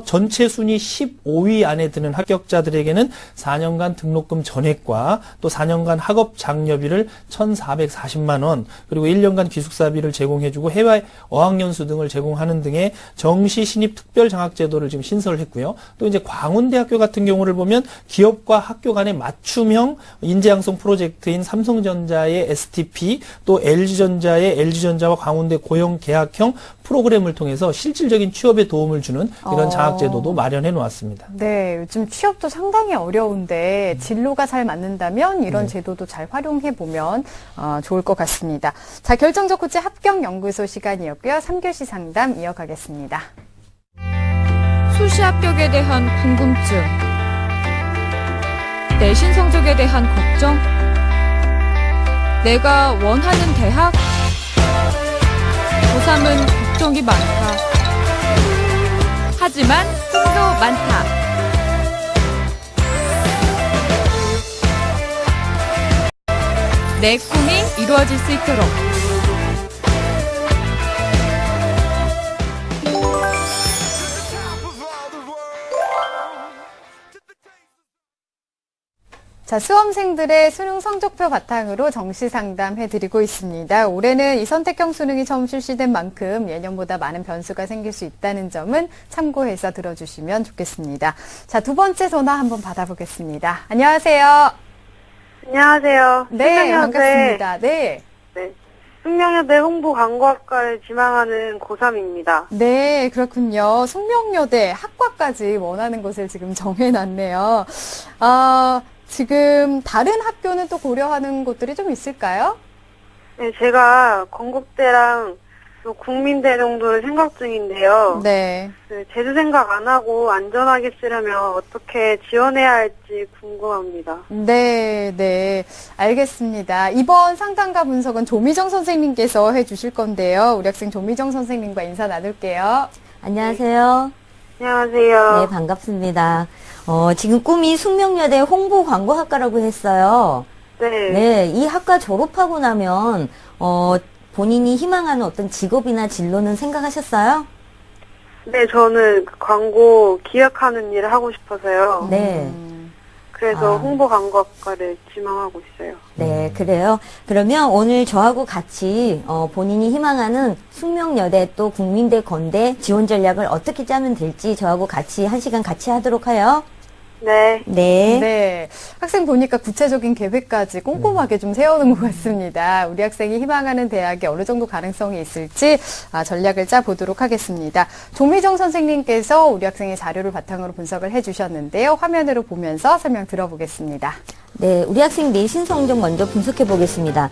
S2: 전체 순위 15위 안에 드는 합격자들에게는 4년간 등록금 전액과 또 4년간 학업 장려비를 1,440만 원, 그리고 1년간 기숙사비를 제공해주고 해외 어학연수 등을 제공하는 등의 정시 신입 특별 장학 제도를 지금 신설을 했고요. 또 이제 광운대학교 같은 경우를 보면 기업과 학교 간의 맞춤형 인재 양성 프로젝트인 삼성전자의 STP, 또 LG전자의 LG전자와 광운대 고용 계약형 프로그램을 통해서 실질적인 취업에 도움을 주는 이런 장학제도도 마련해 놓았습니다.
S1: 네, 요즘 취업도 상당히 어려운데 진로가 잘 맞는다면 이런 제도도 잘 활용해 보면 좋을 것 같습니다. 자, 결정적 코치 합격연구소 시간이었고요. 3교시 상담 이어가겠습니다.
S6: 수시 합격에 대한 궁금증, 내신 성적에 대한 걱정, 내가 원하는 대학, 고3은 걱정이 많다. 하지만 꿈도 많다. 내 꿈이 이루어질 수 있도록.
S1: 자, 수험생들의 수능 성적표 바탕으로 정시 상담해드리고 있습니다. 올해는 이 선택형 수능이 처음 출시된 만큼 예년보다 많은 변수가 생길 수 있다는 점은 참고해서 들어주시면 좋겠습니다. 자, 두 번째 전화 한번 받아보겠습니다. 안녕하세요.
S7: 안녕하세요.
S1: 네, 반갑습니다. 네.
S7: 네. 숙명여대 홍보광고학과를 지망하는 고3입니다.
S1: 네, 그렇군요. 숙명여대 학과까지 원하는 곳을 지금 정해놨네요. 지금 다른 학교는 또 고려하는 곳들이 좀 있을까요?
S7: 네, 제가 건국대랑 또 국민대 정도를 생각 중인데요.
S1: 네.
S7: 제도 생각 안 하고 안전하게 쓰려면 어떻게 지원해야 할지 궁금합니다.
S1: 네, 네. 알겠습니다. 이번 상담과 분석은 조미정 선생님께서 해주실 건데요. 우리 학생 조미정 선생님과 인사 나눌게요.
S4: 안녕하세요.
S7: 안녕하세요.
S4: 네, 반갑습니다. 지금 꿈이 숙명여대 홍보광고학과라고 했어요.
S7: 네.
S4: 네, 이 학과 졸업하고 나면 본인이 희망하는 어떤 직업이나 진로는 생각하셨어요?
S7: 네, 저는 광고 기획하는 일을 하고 싶어서요.
S4: 네.
S7: 그래서 홍보광고학과를 지망하고 있어요.
S4: 네, 그래요. 그러면 오늘 저하고 같이 본인이 희망하는 숙명여대 또 국민대 건대 지원 전략을 어떻게 짜면 될지 저하고 같이 1시간 같이 하도록 해요.
S7: 네.
S4: 네.
S1: 네. 학생 보니까 구체적인 계획까지 꼼꼼하게 좀 세우는 것 같습니다. 우리 학생이 희망하는 대학에 어느 정도 가능성이 있을지 전략을 짜보도록 하겠습니다. 조미정 선생님께서 우리 학생의 자료를 바탕으로 분석을 해주셨는데요. 화면으로 보면서 설명 들어보겠습니다.
S4: 네, 우리 학생 내신 성적 먼저 분석해 보겠습니다.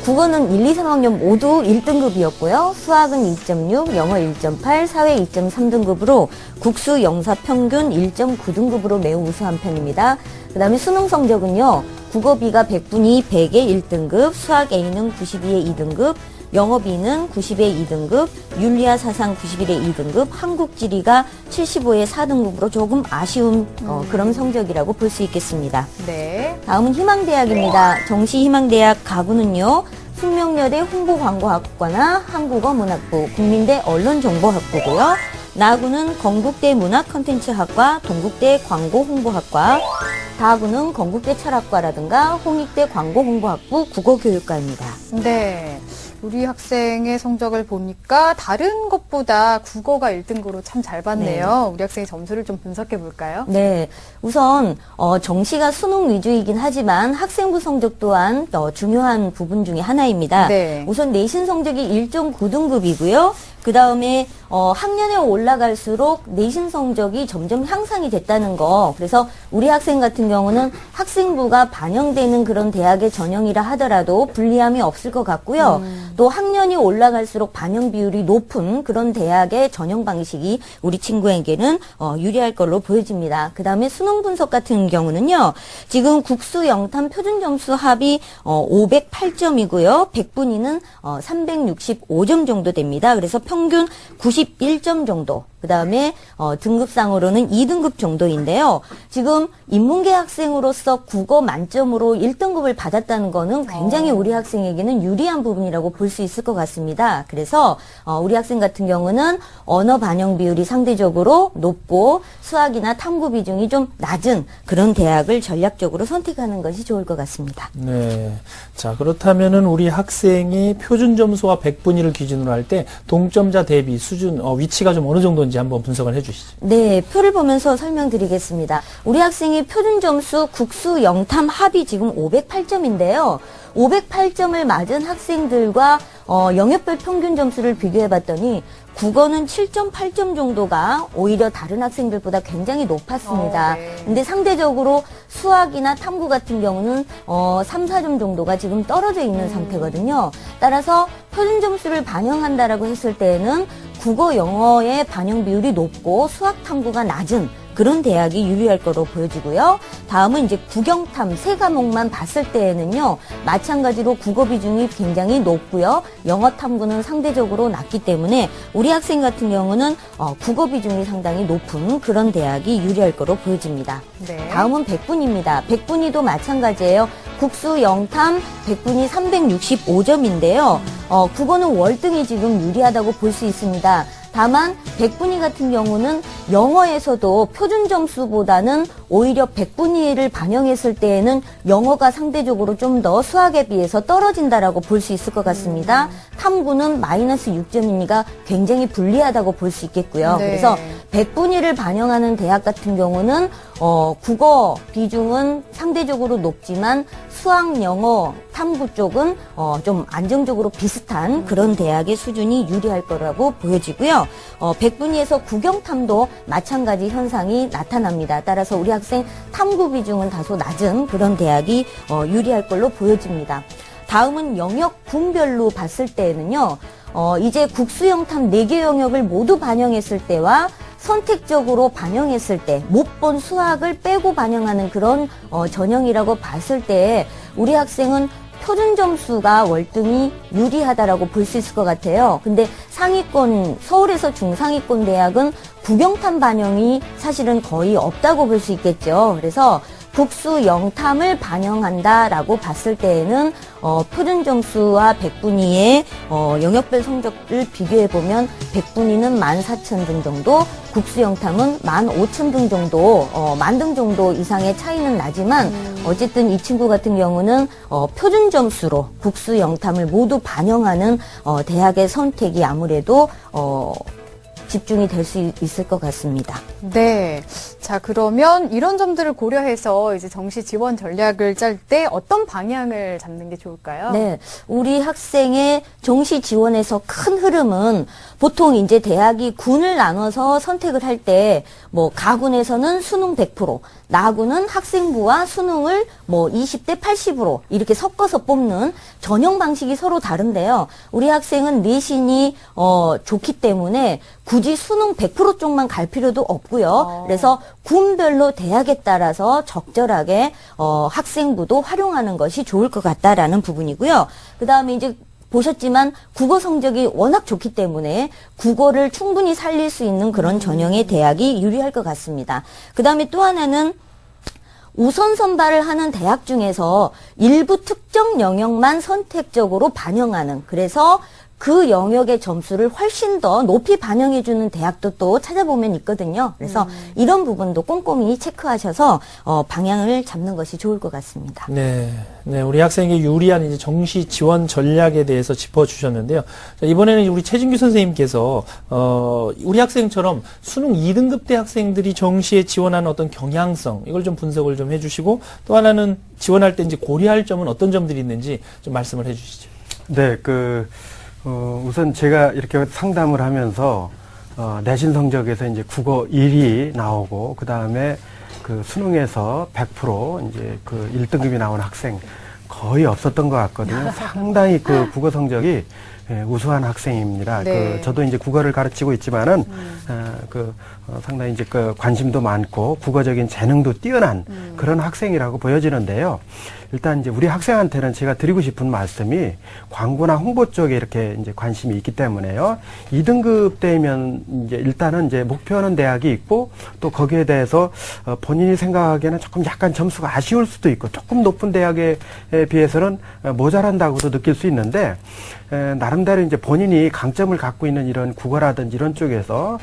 S4: 국어는 1, 2, 3학년 모두 1등급이었고요. 수학은 2.6, 영어 1.8, 사회 2.3등급으로 국수, 영사 평균 1.9등급으로 매우 우수한 편입니다. 그 다음에 수능 성적은요. 국어 B가 100분이 100에 1등급, 수학 A는 92에 2등급, 영어 B는 90에 2등급, 윤리와 사상 91에 2등급, 한국 지리가 75에 4등급으로 조금 아쉬운 그런 성적이라고 볼 수 있겠습니다.
S1: 네.
S4: 다음은 희망대학입니다. 정시희망대학 가구는요. 숙명여대 홍보광고학과나 한국어문학부, 국민대 언론정보학부고요. 나구는 건국대 문화컨텐츠학과, 동국대 광고홍보학과, 다구는 건국대 철학과라든가 홍익대 광고홍보학부 국어교육과입니다.
S1: 네. 우리 학생의 성적을 보니까 다른 것보다 국어가 1등급으로 참 잘 봤네요. 우리 학생의 점수를 좀 분석해 볼까요?
S4: 네. 우선 정시가 수능 위주이긴 하지만 학생부 성적 또한 중요한 부분 중에 하나입니다.
S1: 네.
S4: 우선 내신 성적이 1.9등급이고요. 그 다음에 학년에 올라갈수록 내신 성적이 점점 향상이 됐다는 거. 그래서 우리 학생 같은 경우는 학생부가 반영되는 그런 대학의 전형이라 하더라도 불리함이 없을 것 같고요. 또 학년이 올라갈수록 반영 비율이 높은 그런 대학의 전형 방식이 우리 친구에게는 유리할 걸로 보여집니다. 그 다음에 수능 분석 같은 경우는요. 지금 국수 영탐 표준 점수 합이 508점이고요. 100분위는 365점 정도 됩니다. 그래서 평균 91점 정도. 그 다음에 등급상으로는 2등급 정도인데요. 지금 인문계 학생으로서 국어 만점으로 1등급을 받았다는 거는 굉장히 우리 학생에게는 유리한 부분이라고 볼 수 있을 것 같습니다. 그래서 우리 학생 같은 경우는 언어 반영 비율이 상대적으로 높고 수학이나 탐구 비중이 좀 낮은 그런 대학을 전략적으로 선택하는 것이 좋을 것 같습니다.
S2: 네. 자, 그렇다면은 우리 학생이 표준 점수와 100분위를 기준으로 할 때 동점자 대비 수준, 위치가 좀 어느 정도인지 한번 분석을 해 주시죠.
S4: 네, 표를 보면서 설명드리겠습니다. 우리 학생이 표준 점수 국수 영탐 합이 지금 508점인데요. 508점을 맞은 학생들과 영역별 평균 점수를 비교해 봤더니 국어는 7.8점 정도가 오히려 다른 학생들보다 굉장히 높았습니다.
S1: 네.
S4: 근데 상대적으로 수학이나 탐구 같은 경우는 3, 4점 정도가 지금 떨어져 있는 상태거든요. 따라서 표준 점수를 반영한다라고 했을 때에는 국어, 영어의 반영 비율이 높고 수학 탐구가 낮은 그런 대학이 유리할 거로 보여지고요. 다음은 이제 국영탐 세 과목만 봤을 때에는요. 마찬가지로 국어 비중이 굉장히 높고요. 영어 탐구는 상대적으로 낮기 때문에 우리 학생 같은 경우는 국어 비중이 상당히 높은 그런 대학이 유리할 거로 보여집니다.
S1: 네.
S4: 다음은 백분위입니다. 백분위도 마찬가지예요. 국수 영탐 백분위 365점인데요. 국어는 월등히 지금 유리하다고 볼 수 있습니다. 다만 백분위 같은 경우는 영어에서도 표준 점수보다는 오히려 백분위를 반영했을 때에는 영어가 상대적으로 좀 더 수학에 비해서 떨어진다라고 볼 수 있을 것 같습니다. 탐구는 마이너스 6점이니까 굉장히 불리하다고 볼 수 있겠고요.
S1: 네.
S4: 그래서 백분위를 반영하는 대학 같은 경우는 국어 비중은 상대적으로 높지만 수학, 영어, 탐구 쪽은 좀 안정적으로 비슷한 그런 대학의 수준이 유리할 거라고 보여지고요. 백분위에서 국영탐도 마찬가지 현상이 나타납니다. 따라서 우리 학생 탐구 비중은 다소 낮은 그런 대학이 유리할 걸로 보여집니다. 다음은 영역 군별로 봤을 때에는요. 이제 국수영탐 4개 영역을 모두 반영했을 때와 선택적으로 반영했을 때 못 본 수학을 빼고 반영하는 그런 전형이라고 봤을 때 우리 학생은 표준 점수가 월등히 유리하다라고 볼 수 있을 것 같아요. 근데 상위권, 서울에서 중상위권 대학은 국영탐 반영이 사실은 거의 없다고 볼 수 있겠죠. 그래서 국수 영탐을 반영한다라고 봤을 때에는 표준 점수와 백분위의 영역별 성적을 비교해 보면 백분위는 14,000등 정도, 국수 영탐은 15,000등 정도, 10,000등 정도 이상의 차이는 나지만 어쨌든 이 친구 같은 경우는 표준 점수로 국수 영탐을 모두 반영하는 대학의 선택이 아무래도 집중이 될 수 있을 것 같습니다.
S1: 네. 자, 그러면 이런 점들을 고려해서 이제 정시 지원 전략을 짤 때 어떤 방향을 잡는 게 좋을까요?
S4: 네. 우리 학생의 정시 지원에서 큰 흐름은 보통 이제 대학이 군을 나눠서 선택을 할 때 뭐 가군에서는 수능 100%, 나군은 학생부와 수능을 뭐 20대 80으로 이렇게 섞어서 뽑는 전형 방식이 서로 다른데요. 우리 학생은 내신이 좋기 때문에 굳이 수능 100% 쪽만 갈 필요도 없고요. 그래서 군별로 대학에 따라서 적절하게 학생부도 활용하는 것이 좋을 것 같다라는 부분이고요. 그다음에 이제 보셨지만 국어 성적이 워낙 좋기 때문에 국어를 충분히 살릴 수 있는 그런 전형의 대학이 유리할 것 같습니다. 그다음에 또 하나는 우선 선발을 하는 대학 중에서 일부 특정 영역만 선택적으로 반영하는, 그래서 그 영역의 점수를 훨씬 더 높이 반영해주는 대학도 또 찾아보면 있거든요. 그래서 이런 부분도 꼼꼼히 체크하셔서 방향을 잡는 것이 좋을 것 같습니다.
S2: 네, 우리 학생에게 유리한 이제 정시 지원 전략에 대해서 짚어주셨는데요. 자, 이번에는 우리 최진규 선생님께서 우리 학생처럼 수능 2등급 대 학생들이 정시에 지원하는 어떤 경향성, 이걸 좀 분석을 좀 해주시고, 또 하나는 지원할 때 이제 고려할 점은 어떤 점들이 있는지 좀 말씀을 해주시죠.
S3: 네, 우선 제가 이렇게 상담을 하면서, 내신 성적에서 이제 국어 1위 나오고, 그 다음에 수능에서 100% 이제 1등급이 나온 학생 거의 없었던 것 같거든요. 상당히 국어 성적이 우수한 학생입니다.
S1: 네.
S3: 저도 이제 국어를 가르치고 있지만은, 상당히 이제 관심도 많고 국어적인 재능도 뛰어난 그런 학생이라고 보여지는데요. 일단 이제 우리 학생한테는 제가 드리고 싶은 말씀이 광고나 홍보 쪽에 이렇게 이제 관심이 있기 때문에요. 2등급 되면 이제 일단은 이제 목표하는 대학이 있고, 또 거기에 대해서 본인이 생각하기에는 조금 약간 점수가 아쉬울 수도 있고, 조금 높은 대학에 비해서는 모자란다고도 느낄 수 있는데, 나름대로 이제 본인이 강점을 갖고 있는 이런 국어라든지 이런 쪽에서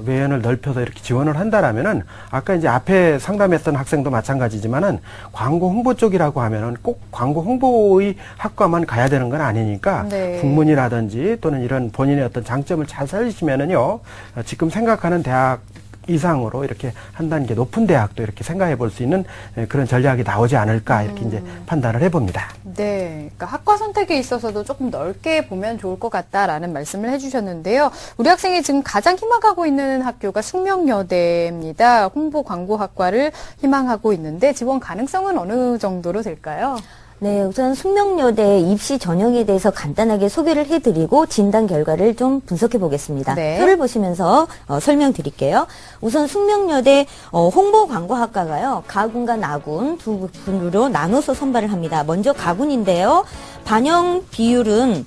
S3: 외연을 넓혀서 이렇게 지원을 한다라면은, 아까 이제 앞에 상담했던 학생도 마찬가지지만은 광고 홍보 쪽이라고 하면은 꼭 광고 홍보의 학과만 가야 되는 건 아니니까,
S1: 네.
S3: 국문이라든지 또는 이런 본인의 어떤 장점을 잘 살리시면은요, 지금 생각하는 대학 이상으로 이렇게 한 단계 높은 대학도 이렇게 생각해 볼 수 있는 그런 전략이 나오지 않을까, 이렇게 이제 판단을 해봅니다.
S1: 네, 그러니까 학과 선택에 있어서도 조금 넓게 보면 좋을 것 같다라는 말씀을 해주셨는데요. 우리 학생이 지금 가장 희망하고 있는 학교가 숙명여대입니다. 홍보 광고학과를 희망하고 있는데 지원 가능성은 어느 정도로 될까요?
S4: 네, 우선 숙명여대 입시 전형에 대해서 간단하게 소개를 해드리고 진단 결과를 좀 분석해 보겠습니다.
S1: 네.
S4: 표를 보시면서 설명드릴게요. 우선 숙명여대 홍보광고학과가요, 가군과 나군 두 분으로 나눠서 선발을 합니다. 먼저 가군인데요, 반영 비율은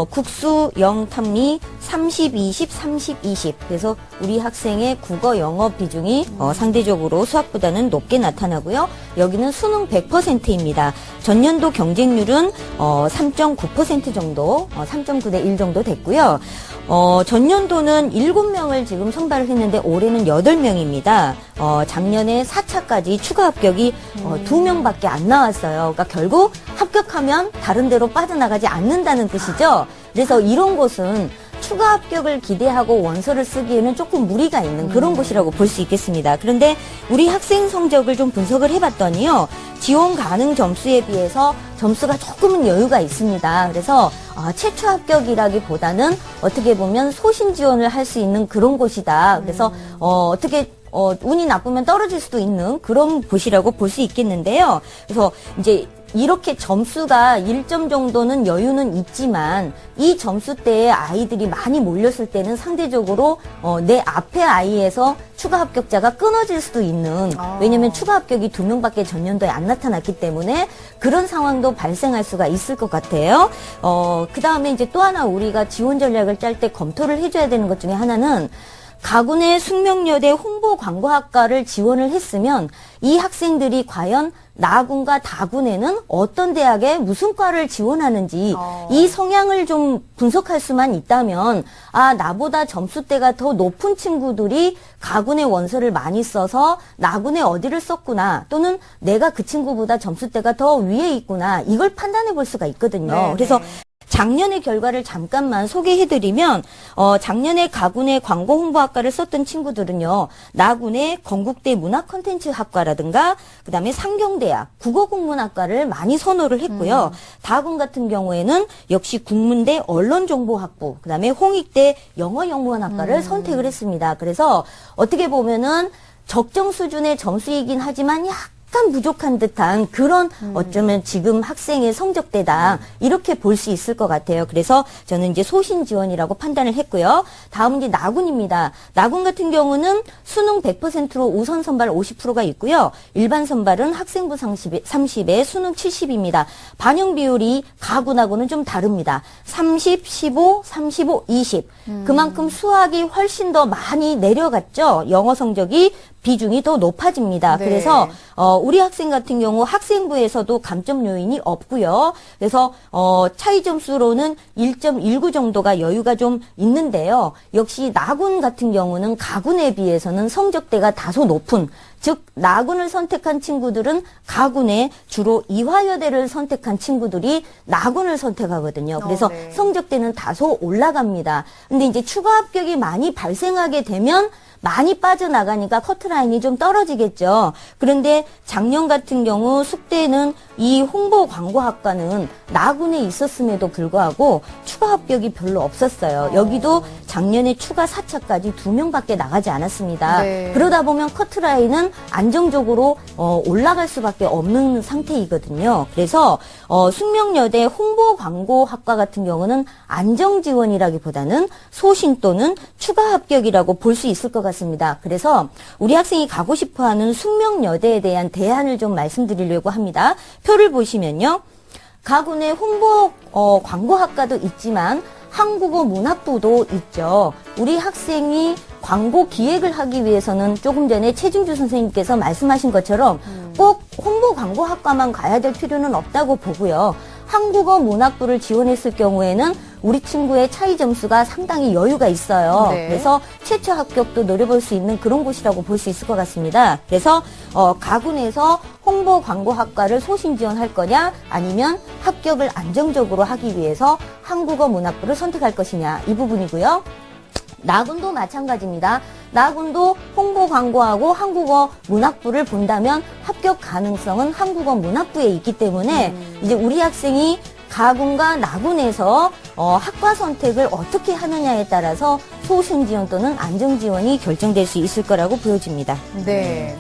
S4: 국수, 영탐리 30, 20, 30, 20. 그래서 우리 학생의 국어, 영어 비중이 상대적으로 수학보다는 높게 나타나고요. 여기는 수능 100%입니다. 전년도 경쟁률은 3.9% 정도, 3.9대 1 정도 됐고요. 전년도는 7명을 지금 선발을 했는데 올해는 8명입니다. 작년에 4차까지 추가 합격이 2명밖에 안 나왔어요. 그러니까 결국 합격하면 다른 데로 빠져나가지 않는다는 뜻이죠. 그래서 이런 곳은 추가 합격을 기대하고 원서를 쓰기에는 조금 무리가 있는 그런 곳이라고 볼 수 있겠습니다. 그런데 우리 학생 성적을 좀 분석을 해봤더니요, 지원 가능 점수에 비해서 점수가 조금은 여유가 있습니다. 그래서 최초 합격이라기보다는 어떻게 보면 소신 지원을 할 수 있는 그런 곳이다. 그래서 운이 나쁘면 떨어질 수도 있는 그런 곳이라고 볼 수 있겠는데요. 그래서 이제 이렇게 점수가 1점 정도는 여유는 있지만 이 점수대에 아이들이 많이 몰렸을 때는 상대적으로 내 앞에 아이에서 추가 합격자가 끊어질 수도 있는, 왜냐면 추가 합격이 2명밖에 전년도에 안 나타났기 때문에 그런 상황도 발생할 수가 있을 것 같아요. 그 다음에 이제 또 하나 우리가 지원 전략을 짤 때 검토를 해줘야 되는 것 중에 하나는, 가군의 숙명여대 홍보광고학과를 지원을 했으면 이 학생들이 과연 나군과 다군에는 어떤 대학에 무슨 과를 지원하는지 이 성향을 좀 분석할 수만 있다면, 나보다 점수대가 더 높은 친구들이 가군의 원서를 많이 써서 나군에 어디를 썼구나, 또는 내가 그 친구보다 점수대가 더 위에 있구나, 이걸 판단해 볼 수가 있거든요.
S1: 네,
S4: 그래서 작년의 결과를 잠깐만 소개해드리면 작년에 가군의 광고홍보학과를 썼던 친구들은요. 나군의 건국대 문화콘텐츠학과라든가 그다음에 상경대학 국어국문학과를 많이 선호를 했고요. 다군 같은 경우에는 역시 국문대 언론정보학부 그다음에 홍익대 영어영문학과를 선택을 했습니다. 그래서 어떻게 보면은 적정 수준의 점수이긴 하지만 약간 부족한 듯한 그런 어쩌면 지금 학생의 성적대다 이렇게 볼 수 있을 것 같아요. 그래서 저는 이제 소신 지원이라고 판단을 했고요. 다음은 이제 나군입니다. 나군 같은 경우는 수능 100%로 우선 선발 50%가 있고요. 일반 선발은 학생부 30에 수능 70입니다. 반영 비율이 가군하고는 좀 다릅니다. 30, 15, 35, 20. 그만큼 수학이 훨씬 더 많이 내려갔죠. 영어 성적이 비중이 더 높아집니다.
S1: 네.
S4: 그래서 우리 학생 같은 경우 학생부에서도 감점 요인이 없고요. 그래서 차이 점수로는 1.19 정도가 여유가 좀 있는데요. 역시 나군 같은 경우는 가군에 비해서는 성적대가 다소 높은 즉 나군을 선택한 친구들은 가군에 주로 이화여대를 선택한 친구들이 나군을 선택하거든요. 그래서
S1: 네.
S4: 성적대는 다소 올라갑니다. 근데 이제 추가 합격이 많이 발생하게 되면 많이 빠져나가니까 커트라인이 좀 떨어지겠죠. 그런데 작년 같은 경우 숙대는 이 홍보광고학과는 나군에 있었음에도 불구하고 추가 합격이 별로 없었어요. 여기도 작년에 추가 4차까지 2명밖에 나가지 않았습니다.
S1: 네.
S4: 그러다 보면 커트라인은 안정적으로 올라갈 수밖에 없는 상태이거든요. 그래서 숙명여대 홍보광고학과 같은 경우는 안정지원이라기보다는 소신 또는 추가 합격이라고 볼 수 있을 것 같습니다. 그래서 우리 학생이 가고 싶어하는 숙명여대에 대한 대안을 좀 말씀드리려고 합니다. 표를 보시면요. 가군의 홍보 광고학과도 있지만 한국어 문학부도 있죠. 우리 학생이 광고 기획을 하기 위해서는 조금 전에 최중주 선생님께서 말씀하신 것처럼 꼭 홍보 광고학과만 가야 될 필요는 없다고 보고요. 한국어 문학부를 지원했을 경우에는 우리 친구의 차이 점수가 상당히 여유가 있어요.
S1: 네.
S4: 그래서 최초 합격도 노려볼 수 있는 그런 곳이라고 볼 수 있을 것 같습니다. 그래서 가군에서 홍보 광고학과를 소신 지원할 거냐 아니면 합격을 안정적으로 하기 위해서 한국어 문학부를 선택할 것이냐 이 부분이고요. 나군도 마찬가지입니다. 나군도 홍보 광고하고 한국어 문학부를 본다면 합격 가능성은 한국어 문학부에 있기 때문에 이제 우리 학생이 가군과 나군에서 학과 선택을 어떻게 하느냐에 따라서 소신 지원 또는 안정 지원이 결정될 수 있을 거라고 보여집니다.
S1: 네.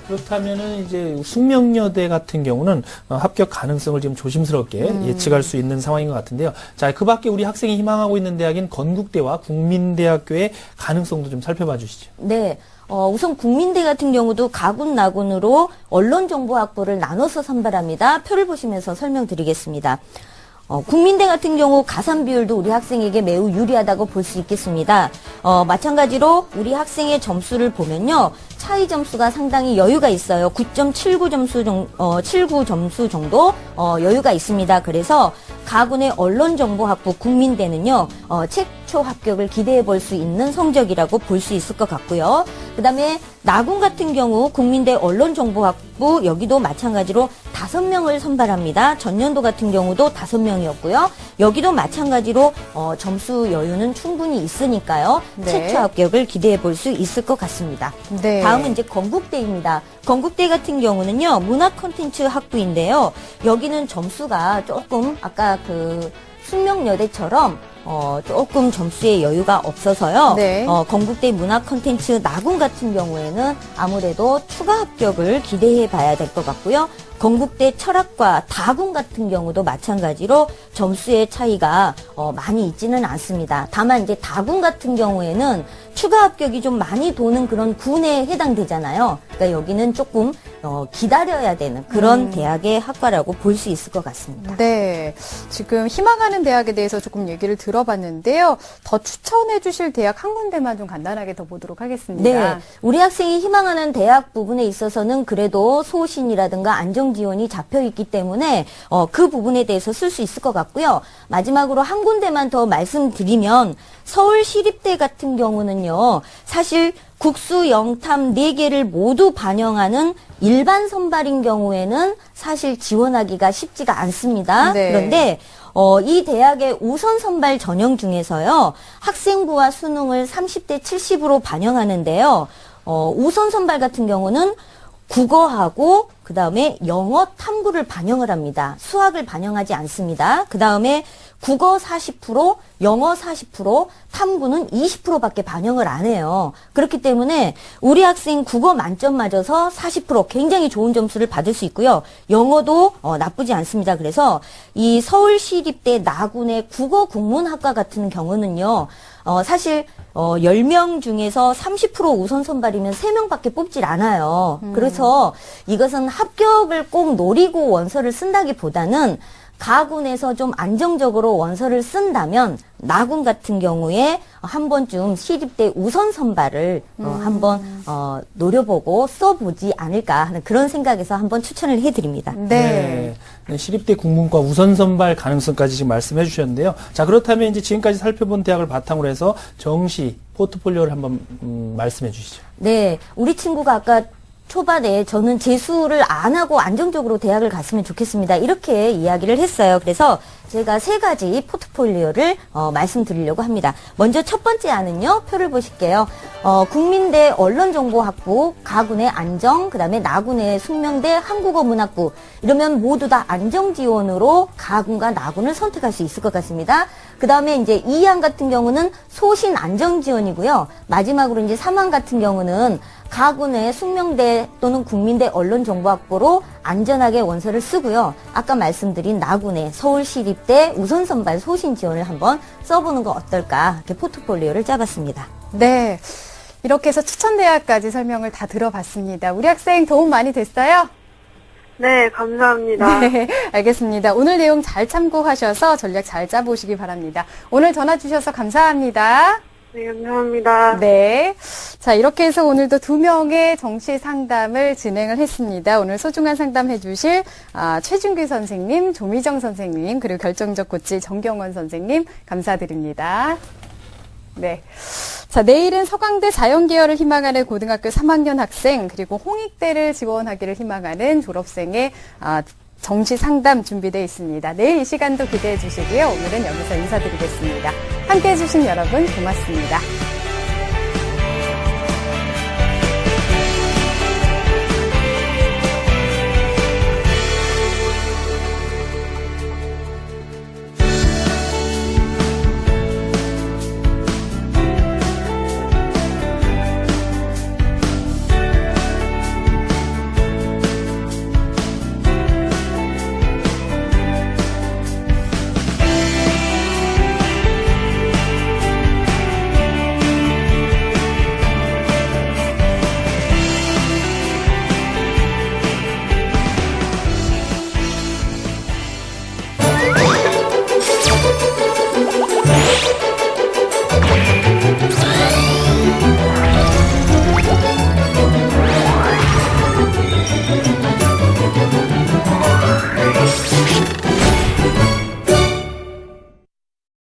S2: 그렇다면은 이제 숙명여대 같은 경우는 합격 가능성을 지금 조심스럽게 예측할 수 있는 상황인 것 같은데요. 자, 그 밖에 우리 학생이 희망하고 있는 대학인 건국대와 국민대학교의 가능성도 좀 살펴봐 주시죠.
S4: 네. 우선 국민대 같은 경우도 가군, 나군으로 언론정보학부를 나눠서 선발합니다. 표를 보시면서 설명드리겠습니다. 국민대 같은 경우 가산 비율도 우리 학생에게 매우 유리하다고 볼 수 있겠습니다. 마찬가지로 우리 학생의 점수를 보면요. 차이 점수가 상당히 여유가 있어요. 9.79 점수 정도 여유가 있습니다. 그래서 가군의 언론정보학부 국민대는요. 최초 합격을 기대해 볼 수 있는 성적이라고 볼 수 있을 것 같고요. 그다음에 나군 같은 경우 국민대 언론정보학부 여기도 마찬가지로 5명을 선발합니다. 전년도 같은 경우도 5명이었고요. 여기도 마찬가지로 점수 여유는 충분히 있으니까요.
S1: 네.
S4: 최초 합격을 기대해 볼 수 있을 것 같습니다.
S1: 네.
S4: 다음은 이제 건국대입니다. 건국대 같은 경우는요, 문화 콘텐츠 학부인데요. 여기는 점수가 조금 아까 그 숙명여대처럼 조금 점수의 여유가 없어서요.
S1: 네.
S4: 건국대 문화 콘텐츠 나군 같은 경우에는 아무래도 추가 합격을 기대해 봐야 될 것 같고요. 건국대 철학과 다군 같은 경우도 마찬가지로 점수의 차이가 많이 있지는 않습니다. 다만 이제 다군 같은 경우에는 추가 합격이 좀 많이 도는 그런 군에 해당되잖아요. 그러니까 여기는 조금 기다려야 되는 그런 대학의 학과라고 볼 수 있을 것 같습니다.
S1: 네. 지금 희망하는 대학에 대해서 조금 얘기를 들어봤는데요. 더 추천해 주실 대학 한 군데만 좀 간단하게 더 보도록 하겠습니다.
S4: 네. 우리 학생이 희망하는 대학 부분에 있어서는 그래도 소신이라든가 안정 지원이 잡혀 있기 때문에 그 부분에 대해서 쓸 수 있을 것 같고요. 마지막으로 한 군데만 더 말씀드리면 서울시립대 같은 경우는요. 사실 국수 영탐 4개를 모두 반영하는 일반 선발인 경우에는 사실 지원하기가 쉽지가 않습니다.
S1: 네.
S4: 그런데 이 대학의 우선 선발 전형 중에서요. 학생부와 수능을 30대 70으로 반영하는데요. 우선 선발 같은 경우는 국어하고 그 다음에 영어 탐구를 반영을 합니다. 수학을 반영하지 않습니다. 그 다음에 국어 40%, 영어 40%, 탐구는 20%밖에 반영을 안 해요. 그렇기 때문에 우리 학생 국어 만점 맞아서 40% 굉장히 좋은 점수를 받을 수 있고요. 영어도 나쁘지 않습니다. 그래서 이 서울시립대 나군의 국어국문학과 같은 경우는요. 사실 10명 중에서 30% 우선 선발이면 3명밖에 뽑질 않아요. 그래서 이것은 합격을 꼭 노리고 원서를 쓴다기보다는 가군에서 좀 안정적으로 원서를 쓴다면 나군 같은 경우에 한 번쯤 시립대 우선 선발을 한번 노려보고 써보지 않을까 하는 그런 생각에서 한번 추천을 해드립니다.
S1: 네.
S2: 네, 시립대 국문과 우선 선발 가능성까지 지금 말씀해 주셨는데요. 자, 그렇다면 이제 지금까지 살펴본 대학을 바탕으로 해서 정시 포트폴리오를 한번 말씀해 주시죠.
S4: 네, 우리 친구가 아까 초반에 저는 재수를 안 하고 안정적으로 대학을 갔으면 좋겠습니다. 이렇게 이야기를 했어요. 그래서 제가 3가지 포트폴리오를 말씀드리려고 합니다. 먼저 첫 번째 안은요. 표를 보실게요. 국민대 언론정보학부, 가군의 안정, 그 다음에 나군의 숙명대 한국어문학부 이러면 모두 다 안정지원으로 가군과 나군을 선택할 수 있을 것 같습니다. 그 다음에 이제 2안 같은 경우는 소신 안정지원이고요. 마지막으로 이제 3안 같은 경우는 가군의 숙명대 또는 국민대 언론정보학부로 안전하게 원서를 쓰고요. 아까 말씀드린 나군의 서울시립대 우선선발 소신 지원을 한번 써보는 거 어떨까 이렇게 포트폴리오를 짜봤습니다.
S1: 네. 이렇게 해서 추천대학까지 설명을 다 들어봤습니다. 우리 학생 도움 많이 됐어요?
S7: 네, 감사합니다.
S1: 네, 알겠습니다. 오늘 내용 잘 참고하셔서 전략 잘 짜보시기 바랍니다. 오늘 전화 주셔서 감사합니다.
S7: 네, 감사합니다.
S1: 네. 자, 이렇게 해서 오늘도 2명의 정시 상담을 진행을 했습니다. 오늘 소중한 상담 해주실 최준규 선생님, 조미정 선생님, 그리고 결정적 코치 정경원 선생님 감사드립니다. 네. 자, 내일은 서강대 자연계열을 희망하는 고등학교 3학년 학생, 그리고 홍익대를 지원하기를 희망하는 졸업생의 정시 상담 준비되어 있습니다. 내일 이 시간도 기대해 주시고요. 오늘은 여기서 인사드리겠습니다. 함께해 주신 여러분 고맙습니다.